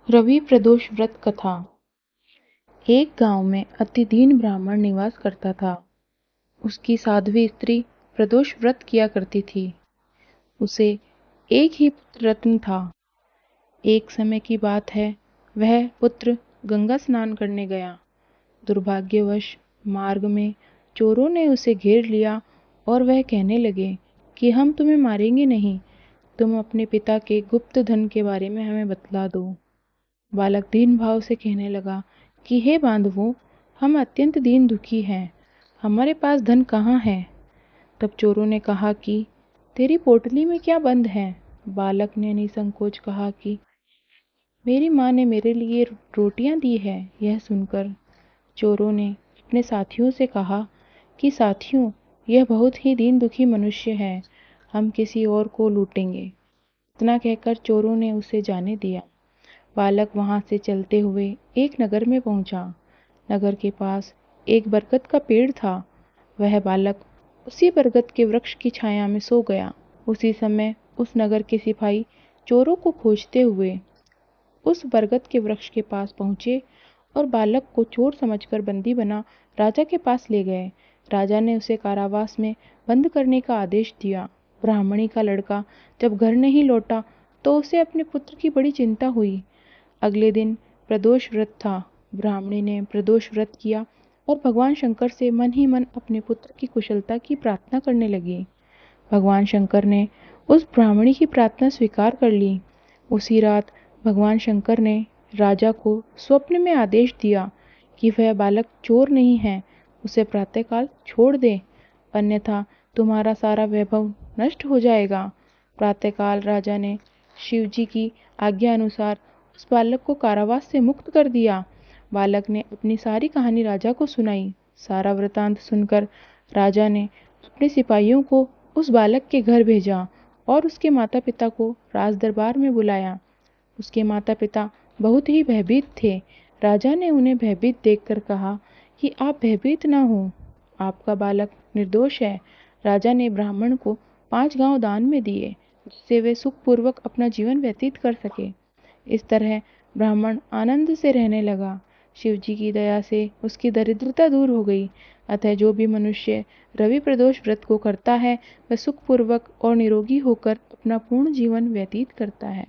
रवि प्रदोष व्रत कथा। एक गांव में अति दीन ब्राह्मण निवास करता था। उसकी साध्वी स्त्री प्रदोष व्रत किया करती थी। उसे एक ही पुत्र रत्न था। एक समय की बात है, वह पुत्र गंगा स्नान करने गया। दुर्भाग्यवश मार्ग में चोरों ने उसे घेर लिया और वह कहने लगे कि हम तुम्हें मारेंगे नहीं, तुम अपने पिता के गुप्त धन के बारे में हमें बतला दो। बालक दीन भाव से कहने लगा कि हे बांधवों, हम अत्यंत दीन दुखी हैं, हमारे पास धन कहाँ है। तब चोरों ने कहा कि तेरी पोटली में क्या बंद है। बालक ने निसंकोच कहा कि मेरी माँ ने मेरे लिए रोटियां दी है। यह सुनकर चोरों ने अपने साथियों से कहा कि साथियों, यह बहुत ही दीन दुखी मनुष्य है, हम किसी और को लूटेंगे। इतना कहकर चोरों ने उसे जाने दिया। बालक वहां से चलते हुए एक नगर में पहुंचा। नगर के पास एक बरगद का पेड़ था। वह बालक उसी बरगद के वृक्ष की छाया में सो गया। उसी समय उस नगर के सिपाही चोरों को खोजते हुए उस बरगद के वृक्ष के पास पहुंचे और बालक को चोर समझकर बंदी बना राजा के पास ले गए। राजा ने उसे कारावास में बंद करने का आदेश दिया। ब्राह्मणी का लड़का जब घर नहीं लौटा तो उसे अपने पुत्र की बड़ी चिंता हुई। अगले दिन प्रदोष व्रत था। ब्राह्मणी ने प्रदोष व्रत किया और भगवान शंकर से मन ही मन अपने पुत्र की कुशलता की प्रार्थना करने लगी। भगवान शंकर ने उस ब्राह्मणी की प्रार्थना स्वीकार कर ली। उसी रात भगवान शंकर ने राजा को स्वप्न में आदेश दिया कि वह बालक चोर नहीं है, उसे प्रातःकाल छोड़ दे, अन्यथा तुम्हारा सारा वैभव नष्ट हो जाएगा। प्रातःकाल राजा ने शिव जी की आज्ञा अनुसार उस बालक को कारावास से मुक्त कर दिया। बालक ने अपनी सारी कहानी राजा को सुनाई। सारा वृतांत सुनकर राजा ने अपने सिपाहियों को उस बालक के घर भेजा और उसके माता पिता को राज दरबार में बुलाया। उसके माता पिता बहुत ही भयभीत थे। राजा ने उन्हें भयभीत देखकर कहा कि आप भयभीत ना हो, आपका बालक निर्दोष है। राजा ने ब्राह्मण को 5 गांव दान में दिए, जिससे वे सुखपूर्वक अपना जीवन व्यतीत कर सके। इस तरह ब्राह्मण आनंद से रहने लगा। शिव जी की दया से उसकी दरिद्रता दूर हो गई। अतः जो भी मनुष्य रवि प्रदोष व्रत को करता है, वह सुखपूर्वक और निरोगी होकर अपना पूर्ण जीवन व्यतीत करता है।